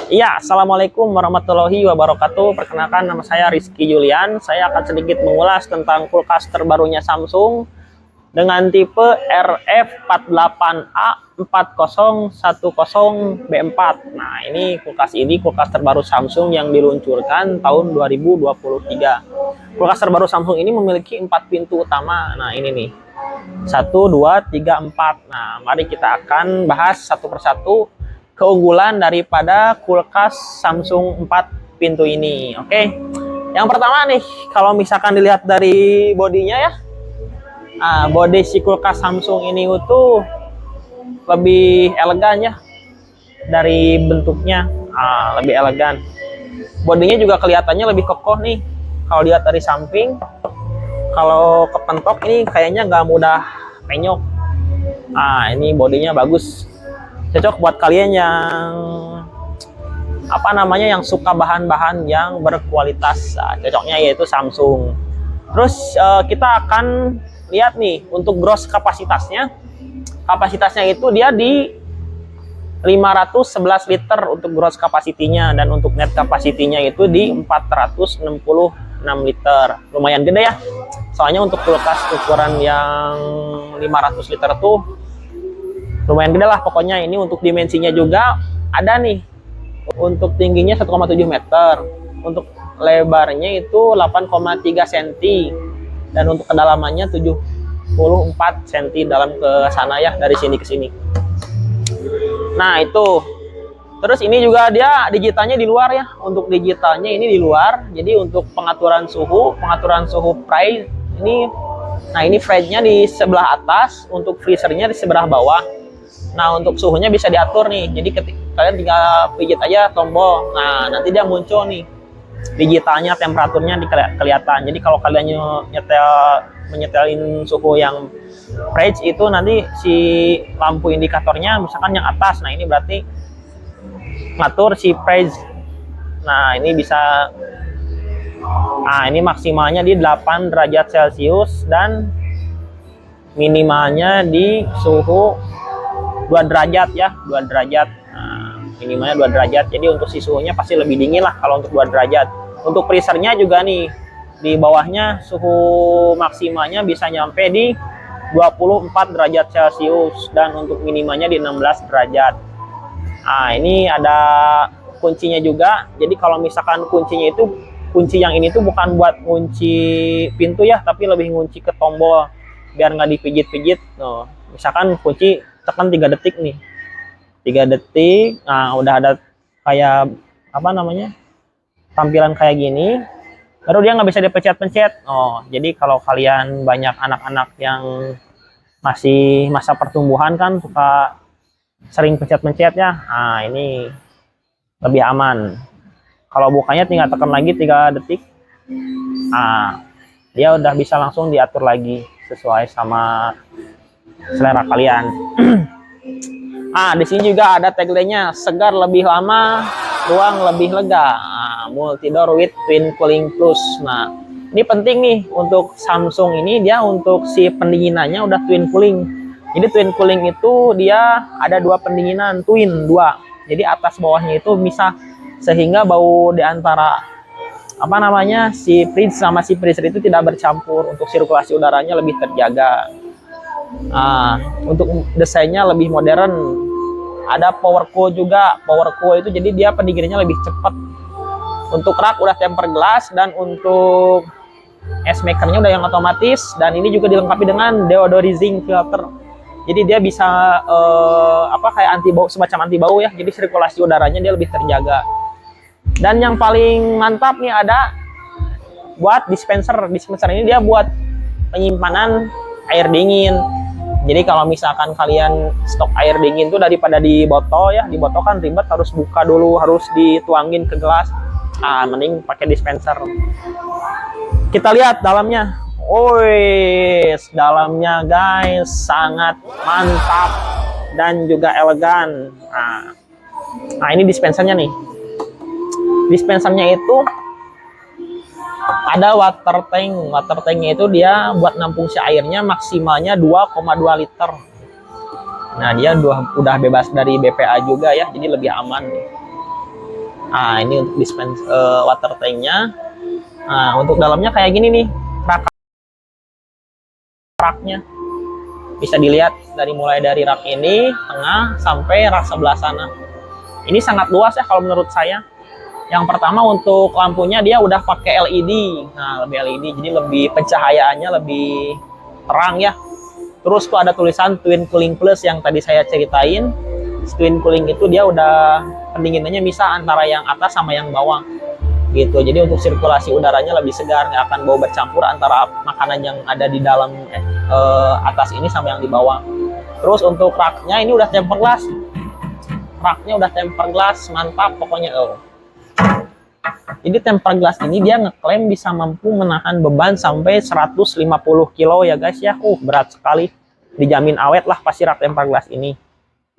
Iya, Assalamualaikum warahmatullahi wabarakatuh. Perkenalkan, nama saya Rizky Julian. Saya akan sedikit mengulas tentang kulkas terbarunya Samsung dengan tipe RF48A4010B4. Nah, ini kulkas terbaru Samsung yang diluncurkan tahun 2023. Kulkas terbaru Samsung ini memiliki 4 pintu utama. Nah, ini nih. 1, 2, 3, 4. Nah, mari kita akan bahas satu persatu keunggulan daripada kulkas Samsung 4 pintu ini. Oke. Yang pertama nih, kalau misalkan dilihat dari bodinya ya. Bodi si kulkas Samsung ini itu lebih elegan ya. Dari bentuknya lebih elegan. Bodinya juga kelihatannya lebih kokoh nih. Kalau lihat dari samping, kalau kepentok ini kayaknya nggak mudah penyok. Ini bodinya bagus. Cocok buat kalian yang yang suka bahan-bahan yang berkualitas. Cocoknya yaitu Samsung. Terus kita akan lihat nih untuk gross kapasitasnya. Kapasitasnya itu dia di 511 liter untuk gross kapasitinya, dan untuk net kapasitinya itu di 466 liter. Lumayan gede ya. Soalnya untuk kulkas ukuran yang 500 liter tuh lumayan gede lah pokoknya. Ini untuk dimensinya juga ada nih. Untuk tingginya 1,7 meter, untuk lebarnya itu 8,3 cm, dan untuk kedalamannya 74 cm dalam ke sana ya, dari sini ke sini. Nah itu. Terus ini juga dia digitalnya di luar ya. Untuk digitalnya ini di luar. Jadi untuk pengaturan suhu fry ini, nah ini fry-nya di sebelah atas, untuk freezer-nya di sebelah bawah. Nah untuk suhunya bisa diatur nih. Jadi kalian tinggal pijit aja tombol. Nah nanti dia muncul nih digitalnya, temperaturnya kelihatan. Jadi kalau kalian menyetelin suhu yang fridge itu, nanti si lampu indikatornya misalkan yang atas. Nah ini berarti ngatur si fridge. Nah ini bisa. Nah ini maksimalnya di 8 derajat Celcius dan minimalnya di suhu 2 derajat ya, 2 derajat. Nah, minimalnya 2 derajat. Jadi untuk si suhunya pasti lebih dingin lah kalau untuk 2 derajat. Untuk freezernya juga nih, di bawahnya suhu maksimalnya bisa nyampe di 24 derajat Celcius, dan untuk minimalnya di 16 derajat. Nah, ini ada kuncinya juga. Jadi kalau misalkan kuncinya itu, kunci yang ini tuh bukan buat kunci pintu ya, tapi lebih ngunci ke tombol biar nggak dipijit-pijit. Nah, misalkan kunci tekan 3 detik nih, 3 detik. Nah udah ada kayak tampilan kayak gini, baru dia nggak bisa dipencet-pencet. Jadi kalau kalian banyak anak-anak yang masih masa pertumbuhan kan, suka sering pencet-pencet ya. Nah ini lebih aman. Kalau bukanya tinggal tekan lagi 3 detik. Nah dia udah bisa langsung diatur lagi sesuai sama selera kalian. Di sini juga ada tagline-nya, segar lebih lama, ruang lebih lega. Multidoor with twin cooling plus. Nah, ini penting nih untuk Samsung ini, dia untuk si pendinginannya udah twin cooling. Jadi twin cooling itu dia ada 2 pendinginan, twin 2. Jadi atas bawahnya itu bisa, sehingga bau di antara si fridge sama si freezer itu tidak bercampur. Untuk sirkulasi udaranya lebih terjaga. Untuk desainnya lebih modern. Ada power cool juga. Power cool itu jadi dia pendinginannya lebih cepat. Untuk rak udah tempered glass, dan untuk ice makernya udah yang otomatis, dan ini juga dilengkapi dengan deodorizing filter. Jadi dia bisa kayak anti bau, semacam anti bau ya. Jadi sirkulasi udaranya dia lebih terjaga. Dan yang paling mantap nih ada buat dispenser. Dispenser ini dia buat penyimpanan air dingin. Jadi kalau misalkan kalian stok air dingin tuh daripada di botol ya, di botol kan ribet, harus buka dulu, harus dituangin ke gelas. Mending pakai dispenser. Kita lihat dalamnya. Dalamnya guys sangat mantap dan juga elegan. Nah ini dispensernya nih. Dispensernya itu ada water tank. Water tanknya itu dia buat nampung si airnya maksimalnya 2,2 liter. Nah dia udah bebas dari BPA juga ya, jadi lebih aman. Nah, ini untuk dispense water tanknya. Nah, untuk dalamnya kayak gini nih, raknya. Bisa dilihat dari mulai dari rak ini, tengah, sampai rak sebelah sana. Ini sangat luas ya kalau menurut saya. Yang pertama untuk lampunya dia udah pakai LED. Nah, lebih LED, jadi lebih pencahayaannya lebih terang ya. Terus tuh ada tulisan Twin Cooling Plus yang tadi saya ceritain. Twin Cooling itu dia udah pendinginannya bisa antara yang atas sama yang bawah gitu. Jadi untuk sirkulasi udaranya lebih segar, nggak akan bau bercampur antara makanan yang ada di dalam atas ini sama yang di bawah. Terus untuk raknya ini udah tempered glass. Raknya udah tempered glass, mantap pokoknya. Jadi tempered glass ini dia ngeklaim bisa mampu menahan beban sampai 150 kilo ya guys ya. Berat sekali. Dijamin awet lah pasti rak tempered glass ini.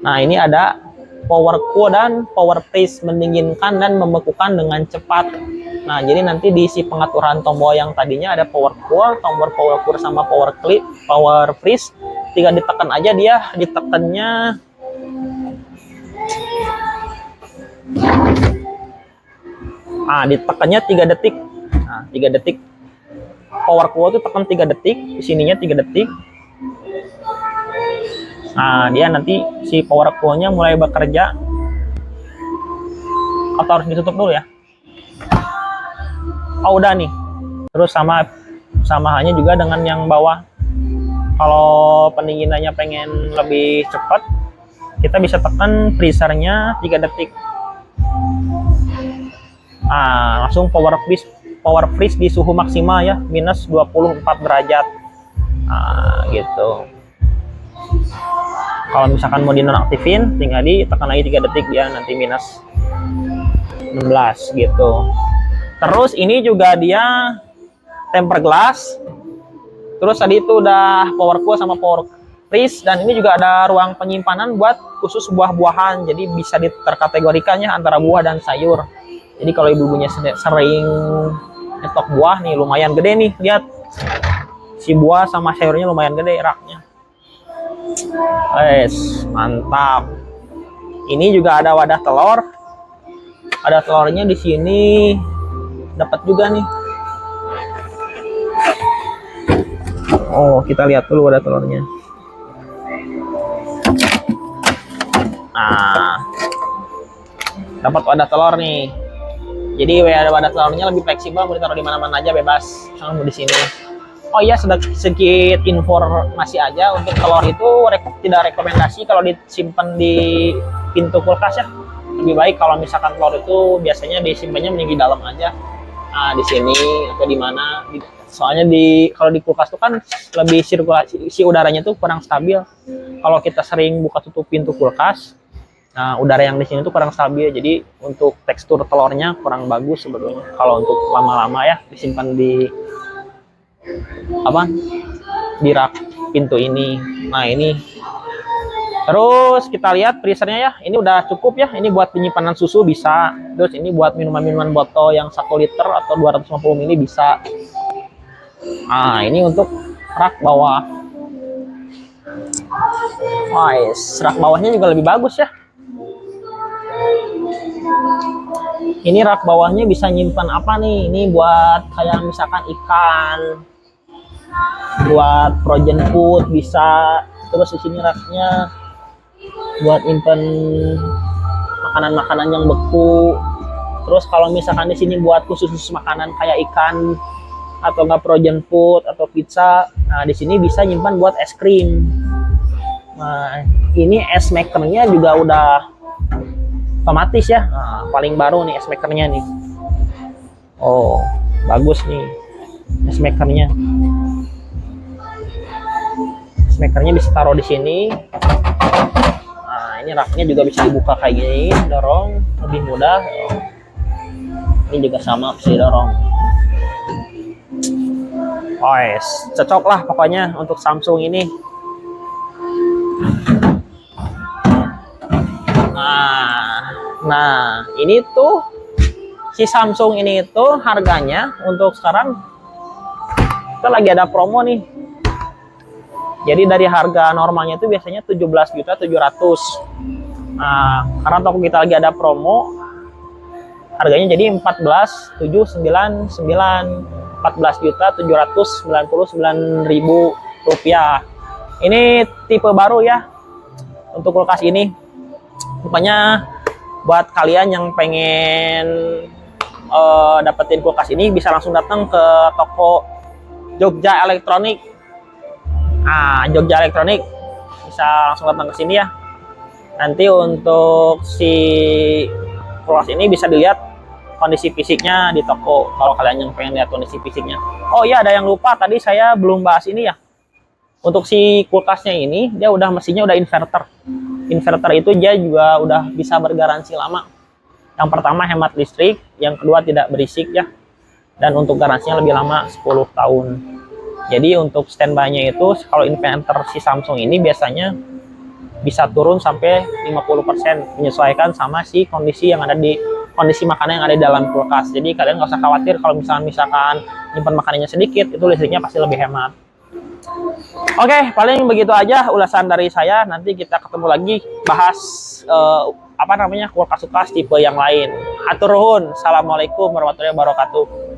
Nah, ini ada power cool dan power freeze, mendinginkan dan membekukan dengan cepat. Nah, jadi nanti di isi pengaturan tombol yang tadinya ada power cool, tombol power cool sama power freeze, tinggal ditekan aja, dia ditekannya ditekannya 3 detik. Nah, 3 detik. Power cool itu tekan 3 detik, di sininya 3 detik. Nah, dia nanti si power cool-nya mulai bekerja. Atau harus ditutup dulu ya? Oh, udah nih. Terus sama halnya juga dengan yang bawah. Kalau pendinginannya pengen lebih cepat, kita bisa tekan freezer-nya 3 detik. Nah, langsung power freeze di suhu maksimal ya, minus 24 derajat. Nah, gitu. Kalau misalkan mau dinonaktifin, tinggal ditekan lagi 3 detik, dia nanti minus 16 gitu. Terus ini juga dia tempered glass. Terus tadi itu udah power cool sama power freeze, dan ini juga ada ruang penyimpanan buat khusus buah-buahan. Jadi bisa terkategorikannya antara buah dan sayur. Jadi kalau ibu-ibunya sering nyetok buah nih, lumayan gede nih, lihat. Si buah sama sayurnya lumayan gede raknya. Mantap. Ini juga ada wadah telur. Ada telurnya di sini. Dapat juga nih. Oh, kita lihat dulu wadah telurnya. Nah, dapat wadah telur nih. Jadi wadah telurnya lebih fleksibel, mau ditaruh di mana-mana aja bebas. Jangan mau di sini. Oh iya, sedikit informasi aja, untuk telur itu tidak rekomendasi kalau disimpan di pintu kulkas ya. Lebih baik kalau misalkan telur itu biasanya disimpannya di dalam aja. Nah, di sini atau di mana. Soalnya kalau di kulkas itu kan lebih sirkulasi udaranya tuh kurang stabil. Kalau kita sering buka tutup pintu kulkas, nah udara yang di sini tuh kurang stabil. Jadi untuk tekstur telurnya kurang bagus sebetulnya. Kalau untuk lama-lama ya disimpan di rak pintu ini. Nah, ini terus kita lihat freezernya ya, ini udah cukup ya. Ini buat penyimpanan susu bisa, terus ini buat minuman-minuman botol yang 1 liter atau 250 ml bisa. Nah, ini untuk rak bawah. Rak bawahnya juga lebih bagus ya. Ini rak bawahnya bisa nyimpan apa nih? Ini buat kayak misalkan ikan, buat frozen food bisa. Terus di sini raknya buat nyimpan makanan-makanan yang beku. Terus kalau misalkan di sini buat khusus makanan kayak ikan atau enggak frozen food atau pizza, nah di sini bisa nyimpan buat es krim. Nah, ini es makernya juga udah otomatis ya. Nah, paling baru nih es makernya nih. Oh, bagus nih es makernya. Es makernya bisa taruh di sini. Nah, ini raknya juga bisa dibuka kayak gini, dorong lebih mudah. Ini juga sama bisa didorong. Cocok lah pokoknya untuk Samsung ini. Nah, ini tuh si Samsung ini tuh harganya untuk sekarang kita lagi ada promo nih. Jadi dari harga normalnya itu biasanya 17.700.000. Nah, karena toko kita lagi ada promo, Harganya jadi 14.799, 14.799.000 rupiah. Ini tipe baru ya untuk kulkas ini. Pokoknya buat kalian yang pengen dapetin kulkas ini bisa langsung datang ke toko Jogja Elektronik. Nah, Jogja Elektronik bisa langsung datang ke sini ya. Nanti untuk si kulkas ini bisa dilihat kondisi fisiknya di toko kalau kalian yang pengen lihat kondisi fisiknya. Oh iya, ada yang lupa tadi saya belum bahas ini ya. Untuk si kulkasnya ini dia udah mesinnya udah inverter. Inverter itu dia juga udah bisa bergaransi lama. Yang pertama hemat listrik, yang kedua tidak berisik ya. Dan untuk garansinya lebih lama 10 tahun. Jadi untuk standby-nya itu kalau inverter si Samsung ini biasanya bisa turun sampai 50% menyesuaikan sama si kondisi yang ada di kondisi makanan yang ada di dalam kulkas. Jadi kalian nggak usah khawatir kalau misalkan nyimpan makanannya sedikit, itu listriknya pasti lebih hemat. Oke, paling begitu aja ulasan dari saya. Nanti kita ketemu lagi bahas kulkas-kulkas tipe yang lain. Atur nuhun. Assalamualaikum warahmatullahi wabarakatuh.